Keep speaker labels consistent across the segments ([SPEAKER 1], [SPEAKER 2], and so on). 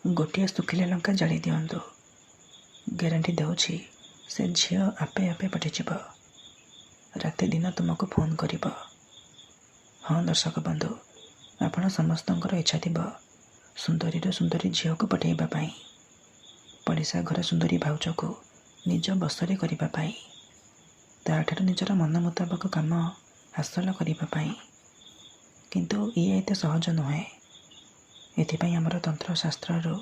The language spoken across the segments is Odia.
[SPEAKER 1] ଗୋଟିଏ ଶୁଖିଲା ଲଙ୍କା ଜାଳି ଦିଅନ୍ତୁ। ଗ୍ୟାରେଣ୍ଟି ଦେଉଛି ସେ ଝିଅ ଆପେ ଆପେ ପଟିଯିବ। ରାତି ଦିନ ତୁମକୁ ଫୋନ୍ କରିବ। ହଁ ଦର୍ଶକ ବନ୍ଧୁ, ଆପଣ ସମସ୍ତଙ୍କର ଇଚ୍ଛା ଥିବ ସୁନ୍ଦରୀରୁ ସୁନ୍ଦରୀ ଝିଅକୁ ପଠାଇବା ପାଇଁ, ପଡ଼ିଶା ଘର ସୁନ୍ଦରୀ ଭାଉଜକୁ ନିଜ ବଶରେ କରିବା ପାଇଁ, ତା'ଠାରୁ ନିଜର ମନ ମୁତାବକ କାମ ହାସଲ କରିବା ପାଇଁ। କିନ୍ତୁ ଇଏ ଏତେ ସହଜ ନୁହେଁ। ଏଥିପାଇଁ ଆମର ତନ୍ତ୍ରଶାସ୍ତ୍ରରୁ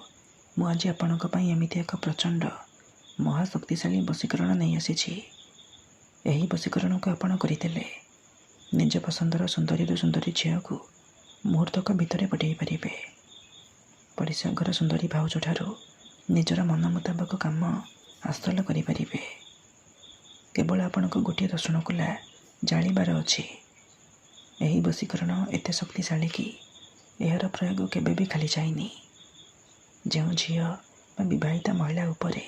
[SPEAKER 1] ମୁଁ ଆଜି ଆପଣଙ୍କ ପାଇଁ ଏମିତି ଏକ ପ୍ରଚଣ୍ଡ ମହାଶକ୍ତିଶାଳୀ ବଶୀକରଣ ନେଇ ଆସିଛି। ଏହି ବଶୀକରଣକୁ ଆପଣ କରିଦେଲେ ନିଜ ପସନ୍ଦର ସୁନ୍ଦରୀରୁ ସୁନ୍ଦରୀ ଝିଅକୁ ମୁହୂର୍ତ୍ତକ ଭିତରେ ପଠାଇ ପାରିବେ। ପଡ଼ିଶା ଘର ସୁନ୍ଦରୀ ଭାଉଜଠାରୁ ନିଜର ମନ ମୁତାବକ କାମ ହାସଲ କରିପାରିବେ। କେବଳ ଆପଣଙ୍କୁ ଗୋଟିଏ ରସୁଣକୁଲା ଜାଳିବାର ଅଛି। ଏହି ବଶୀକରଣ ଏତେ ଶକ୍ତିଶାଳୀ କି ଏହାର ପ୍ରୟୋଗ କେବେ ବି ଖାଲି ଯାଇନି। ଯେଉଁ ଝିଅ ବା ବିବାହିତା ମହିଳା ଉପରେ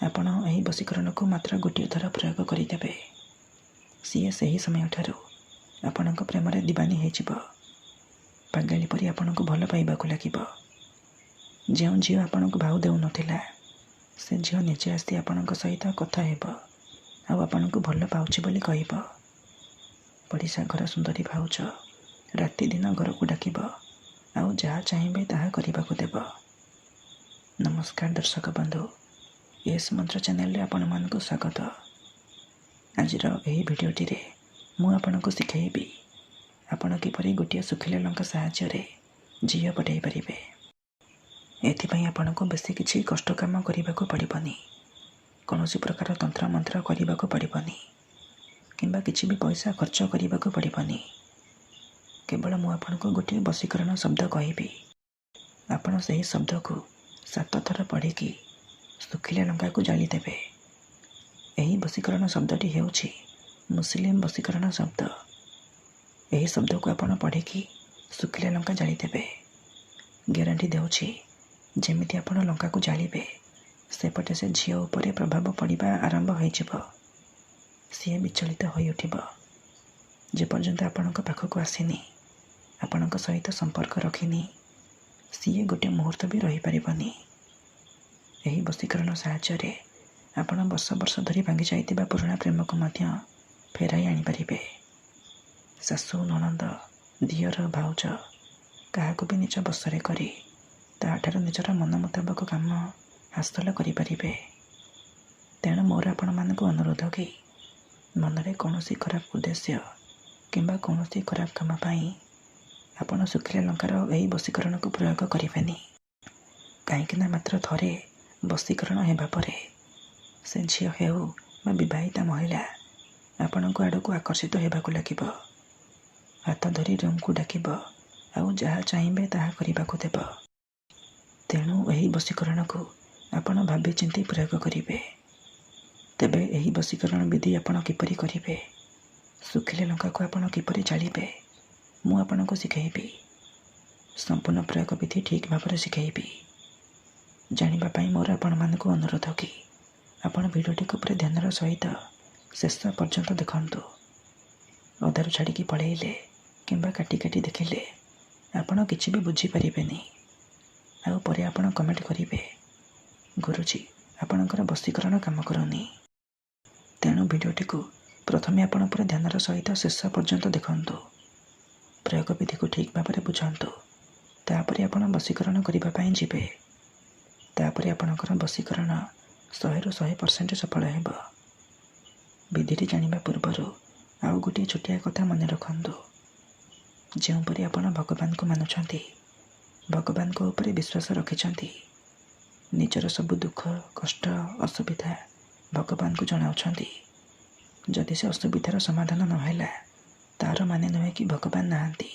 [SPEAKER 1] ଆପଣ ଏହି ବଶୀକରଣକୁ ମାତ୍ର ଗୋଟିଏ ଥର ପ୍ରୟୋଗ କରିଦେବେ, ସିଏ ସେହି ସମୟଠାରୁ ଆପଣଙ୍କ ପ୍ରେମରେ ଦିବାନୀ ହେଇଯିବ। ପାଗଳୀ ପରି ଆପଣଙ୍କୁ ଭଲ ପାଇବାକୁ ଲାଗିବ। ଯେଉଁ ଝିଅ ଆପଣଙ୍କୁ ଭାଉ ଦେଉନଥିଲା, ସେ ଝିଅ ନିଜେ ଆସି ଆପଣଙ୍କ ସହିତ କଥା ହେବ ଆଉ ଆପଣଙ୍କୁ ଭଲ ପାଉଛି ବୋଲି କହିବ। ପଡ଼ିଶା ଘର ସୁନ୍ଦରୀ ଭାଉଜ ରାତି ଦିନ ଘରକୁ ଡାକିବ ଆଉ ଯାହା ଚାହିଁବେ ତାହା କରିବାକୁ ଦେବ। ନମସ୍କାର ଦର୍ଶକ ବନ୍ଧୁ, ଏସ୍ ମନ୍ତ୍ର ଚ୍ୟାନେଲରେ ଆପଣମାନଙ୍କୁ ସ୍ୱାଗତ। ଆଜିର ଏହି ଭିଡ଼ିଓଟିରେ ମୁଁ ଆପଣଙ୍କୁ ଶିଖାଇବି ଆପଣ କିପରି ଗୋଟିଏ ଶୁଖିଲା ଲଙ୍କା ସାହାଯ୍ୟରେ ଝିଅ ପଠାଇ ପାରିବେ। ଏଥିପାଇଁ ଆପଣଙ୍କୁ ବେଶୀ କିଛି କଷ୍ଟ କାମ କରିବାକୁ ପଡ଼ିବନି। କୌଣସି ପ୍ରକାର ତନ୍ତ୍ରମନ୍ତ୍ର କରିବାକୁ ପଡ଼ିବନି କିମ୍ବା କିଛି ବି ପଇସା ଖର୍ଚ୍ଚ କରିବାକୁ ପଡ଼ିବନି। କେବଳ ମୁଁ ଆପଣଙ୍କୁ ଗୋଟିଏ ବଶୀକରଣ ଶବ୍ଦ କହିବି। ଆପଣ ସେହି ଶବ୍ଦକୁ 7 ଥର ପଢ଼ିକି ଶୁଖିଲା ଲଙ୍କାକୁ ଜାଳିଦେବେ। ଏହି ବଶୀକରଣ ଶବ୍ଦଟି ହେଉଛି ମୁସଲିମ ବଶୀକରଣ ଶବ୍ଦ। ଏହି ଶବ୍ଦକୁ ଆପଣ ପଢ଼ିକି ଶୁଖିଲା ଲଙ୍କା ଜାଳିଦେବେ। ଗ୍ୟାରେଣ୍ଟି ଦେଉଛି ଯେମିତି ଆପଣ ଲଙ୍କାକୁ ଜାଳିବେ, ସେପଟେ ସେ ଝିଅ ଉପରେ ପ୍ରଭାବ ପଡ଼ିବା ଆରମ୍ଭ ହୋଇଯିବ। ସିଏ ବିଚଳିତ ହୋଇଉଠିବ। ଯେପର୍ଯ୍ୟନ୍ତ ଆପଣଙ୍କ ପାଖକୁ ଆସିନି, ଆପଣଙ୍କ ସହିତ ସମ୍ପର୍କ ରଖିନି, ସିଏ ଗୋଟିଏ ମୁହୂର୍ତ୍ତ ବି ରହିପାରିବନି। ଏହି ବଶୀକରଣ ସାହାଯ୍ୟରେ ଆପଣ ବର୍ଷ ବର୍ଷ ଧରି ଭାଙ୍ଗି ଯାଇଥିବା ପୁରୁଣା ପ୍ରେମକୁ ମଧ୍ୟ ଫେରାଇ ଆଣିପାରିବେ। ଶାଶୁ, ନଣନ୍ଦ, ଦିଅର, ଭାଉଜ କାହାକୁ ବି ନିଜ ବଶରେ କରି ତା'ଠାରୁ ନିଜର ମନ ମୁତାବକ କାମ ହାସଲ କରିପାରିବେ। ତେଣୁ ମୋର ଆପଣମାନଙ୍କୁ ଅନୁରୋଧ କି ମନରେ କୌଣସି ଖରାପ ଉଦ୍ଦେଶ୍ୟ କିମ୍ବା କୌଣସି ଖରାପ କାମ ପାଇଁ ଆପଣ ଶୁଖିଲା ଲଙ୍କାର ଏହି ବଶୀକରଣକୁ ପ୍ରୟୋଗ କରିବେନି। କାହିଁକିନା ମାତ୍ର ଥରେ ବଶୀକରଣ ହେବା ପରେ ସେ ଝିଅ ହେଉ ବା ବିବାହିତା ମହିଳା ଆପଣଙ୍କ ଆଡ଼କୁ ଆକର୍ଷିତ ହେବାକୁ ଲାଗିବ। ହାତ ଧରି ରୁମକୁ ଡାକିବ ଆଉ ଯାହା ଚାହିଁବେ ତାହା କରିବାକୁ ଦେବ। ତେଣୁ ଏହି ବଶୀକରଣକୁ ଆପଣ ଭାବିଚିନ୍ତି ପ୍ରୟୋଗ କରିବେ। ତେବେ ଏହି ବଶୀକରଣ ବିଧି ଆପଣ କିପରି କରିବେ, ଶୁଖିଲା ଲଙ୍କାକୁ ଆପଣ କିପରି ଜାଳିବେ, ମୁଁ ଆପଣଙ୍କୁ ଶିଖାଇବି। ସମ୍ପୂର୍ଣ୍ଣ ପ୍ରୟୋଗ ବିଧି ଠିକ୍ ଭାବରେ ଶିଖାଇବି। ଜାଣିବା ପାଇଁ ମୋର ଆପଣମାନଙ୍କୁ ଅନୁରୋଧ କି ଆପଣ ଭିଡ଼ିଓଟିକୁ ପୁରା ଧ୍ୟାନର ସହିତ ଶେଷ ପର୍ଯ୍ୟନ୍ତ ଦେଖନ୍ତୁ। ଅଧାରୁ ଛାଡ଼ିକି ପଳେଇଲେ କିମ୍ବା କାଟି କାଟି ଦେଖିଲେ ଆପଣ କିଛି ବି ବୁଝିପାରିବେନି। ଆଉ ପରେ ଆପଣ କମେଣ୍ଟ କରିବେ, ଗୁରୁଜୀ ଆପଣଙ୍କର ବଶୀକରଣ କାମ କରୁନି। ତେଣୁ ଭିଡ଼ିଓଟିକୁ ପ୍ରଥମେ ଆପଣ ପୁରା ଧ୍ୟାନର ସହିତ ଶେଷ ପର୍ଯ୍ୟନ୍ତ ଦେଖନ୍ତୁ। ପ୍ରୟୋଗ ବିଧିକୁ ଠିକ୍ ଭାବରେ ବୁଝନ୍ତୁ। ତାପରେ ଆପଣ ବଶୀକରଣ କରିବା ପାଇଁ ଯିବେ। ତାପରେ ଆପଣଙ୍କର ବଶୀକରଣ 100ରୁ 100% ସଫଳ ହେବ। ବିଧିଟି ଜାଣିବା ପୂର୍ବରୁ ଆଉ ଗୋଟିଏ ଛୋଟିଆ କଥା ମନେ ରଖନ୍ତୁ। ଯେଉଁପରି ଆପଣ ଭଗବାନଙ୍କୁ ମାନୁଛନ୍ତି, ଭଗବାନଙ୍କ ଉପରେ ବିଶ୍ୱାସ ରଖିଛନ୍ତି, ନିଜର ସବୁ ଦୁଃଖ, କଷ୍ଟ, ଅସୁବିଧା ଭଗବାନଙ୍କୁ ଜଣାଉଛନ୍ତି, ଯଦି ସେ ଅସୁବିଧାର ସମାଧାନ ନହେଲା, ତା'ର ମାନେ ନୁହେଁ କି ଭଗବାନ ନାହାନ୍ତି।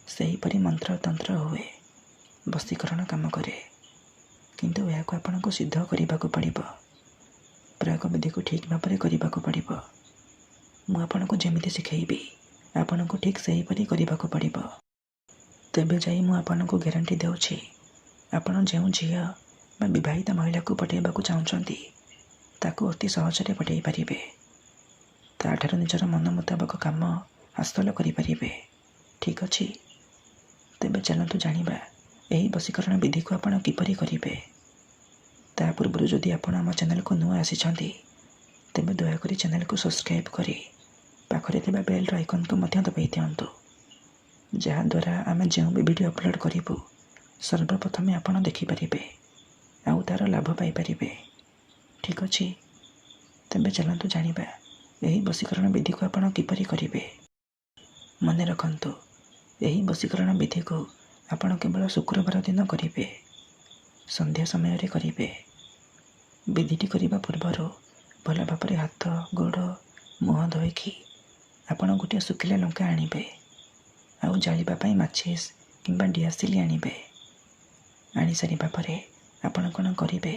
[SPEAKER 1] ସେହିପରି ମନ୍ତ୍ର ତନ୍ତ୍ର ହୁଏ, ବଶୀକରଣ କାମ କରେ, କିନ୍ତୁ ଏହାକୁ ଆପଣଙ୍କୁ ସିଦ୍ଧ କରିବାକୁ ପଡ଼ିବ। ପ୍ରୟୋଗ ବିଧିକୁ ଠିକ୍ ଭାବରେ କରିବାକୁ ପଡ଼ିବ। ମୁଁ ଆପଣଙ୍କୁ ଯେମିତି ଶିଖାଇବି ଆପଣଙ୍କୁ ଠିକ୍ ସେହିପରି କରିବାକୁ ପଡ଼ିବ। ତେବେ ଯାଇ ମୁଁ ଆପଣଙ୍କୁ ଗ୍ୟାରେଣ୍ଟି ଦେଉଛି ଆପଣ ଯେଉଁ ଝିଅ ବା ବିବାହିତା ମହିଳାକୁ ପଠାଇବାକୁ ଚାହୁଁଛନ୍ତି, ତାକୁ ଅତି ସହଜରେ ପଠାଇ ପାରିବେ। ତା'ଠାରୁ ନିଜର ମନ ମୁତାବକ କାମ ହାସଲ କରିପାରିବେ। ଠିକ୍ ଅଛି? ତେବେ ଚାଲନ୍ତୁ ଜାଣିବା ଏହି ବଶୀକରଣ ବିଧିକୁ ଆପଣ କିପରି କରିବେ। ତା ପୂର୍ବରୁ ଯଦି ଆପଣ ଆମ ଚ୍ୟାନେଲକୁ ନୂଆ ଆସିଛନ୍ତି ତେବେ ଦୟାକରି ଚ୍ୟାନେଲକୁ ସବସ୍କ୍ରାଇବ୍ କରି ପାଖରେ ଥିବା ବେଲ୍ର ଆଇକନ୍କୁ ମଧ୍ୟ ଦବାଇ ଦିଅନ୍ତୁ, ଯାହାଦ୍ୱାରା ଆମେ ଯେଉଁ ବି ଭିଡ଼ିଓ ଅପଲୋଡ଼ କରିବୁ ସର୍ବପ୍ରଥମେ ଆପଣ ଦେଖିପାରିବେ ଆଉ ତା'ର ଲାଭ ପାଇପାରିବେ। ଠିକ୍ ଅଛି, ତେବେ ଚାଲନ୍ତୁ ଜାଣିବା ଏହି ବଶୀକରଣ ବିଧିକୁ ଆପଣ କିପରି କରିବେ। ମନେ ରଖନ୍ତୁ, ଏହି ବଶୀକରଣ ବିଧିକୁ ଆପଣ କେବଳ ଶୁକ୍ରବାର ଦିନ କରିବେ। ସନ୍ଧ୍ୟା ସମୟରେ କରିବେ। ବିଧିଟି କରିବା ପୂର୍ବରୁ ଭଲ ଭାବରେ ହାତ, ଗୋଡ଼, ମୁହଁ ଧୋଇକି ଆପଣ ଗୋଟିଏ ଶୁଖିଲା ଲଙ୍କା ଆଣିବେ ଆଉ ଜାଳିବା ପାଇଁ ମାଚିସ୍ କିମ୍ବା ଡିଆସିଲି ଆଣିବେ। ଆଣିସାରିବା ପରେ ଆପଣ କ'ଣ କରିବେ,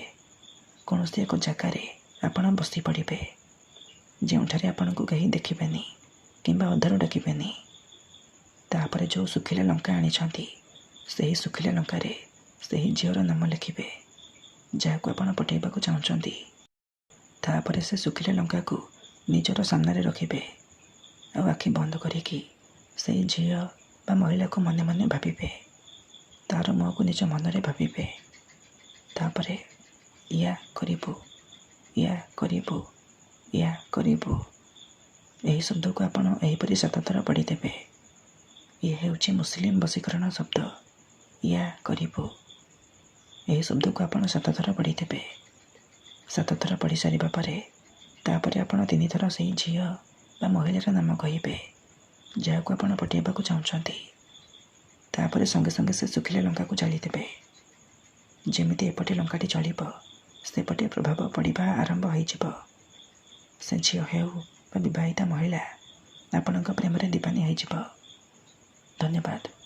[SPEAKER 1] କୌଣସି ଏକ ଜାଗାରେ ଆପଣ ବସି ପଡ଼ିବେ ଯେଉଁଠାରେ ଆପଣଙ୍କୁ କେହି ଦେଖିବେନି କିମ୍ବା ଅଧାରୁ ଡାକିବେନି। ତାପରେ ଯେଉଁ ଶୁଖିଲା ଲଙ୍କା ଆଣିଛନ୍ତି ସେହି ଶୁଖିଲା ଲଙ୍କାରେ ସେହି ଝିଅର ନାମ ଲେଖିବେ ଯାହାକୁ ଆପଣ ପଠାଇବାକୁ ଚାହୁଁଛନ୍ତି। ତାପରେ ସେ ଶୁଖିଲା ଲଙ୍କାକୁ ନିଜର ସାମ୍ନାରେ ରଖିବେ ଆଉ ଆଖି ବନ୍ଦ କରିକି ସେହି ଝିଅ ବା ମହିଳାକୁ ମନେ ମନେ ଭାବିବେ। ତା'ର ମୁହଁକୁ ନିଜ ମନରେ ଭାବିବେ। ତାପରେ ୟା କରିବୁ, ୟା କରିବୁ, ୟା କରିବୁ, ଏହି ଶବ୍ଦକୁ ଆପଣ ଏହିପରି 7 ଥର ପଢ଼ିଦେବେ। ଇଏ ହେଉଛି ମୁସଲିମ ବଶୀକରଣ ଶବ୍ଦ, ୟା କରିବୁ। ଏହି ଶବ୍ଦକୁ ଆପଣ 7 ଥର ପଢ଼ିଦେବେ। 7 ଥର ପଢ଼ି ସାରିବା ପରେ ତାପରେ ଆପଣ 3 ଥର ସେହି ଝିଅ ବା ମହିଳାର ନାମ କହିବେ ଯାହାକୁ ଆପଣ ପଠାଇବାକୁ ଚାହୁଁଛନ୍ତି। ତାପରେ ସଙ୍ଗେ ସଙ୍ଗେ ସେ ଶୁଖିଲା ଲଙ୍କାକୁ ଜାଳିଦେବେ। ଯେମିତି ଏପଟେ ଲଙ୍କାଟି ଜଳିବ ସେପଟେ ପ୍ରଭାବ ପଡ଼ିବା ଆରମ୍ଭ ହୋଇଯିବ। ସେ ଝିଅ ହେଉ ବା ବିବାହିତା ମହିଳା ଆପଣଙ୍କ ପ୍ରେମରେ ଦିବାନୀ ହୋଇଯିବ। ଧନ୍ୟବାଦ।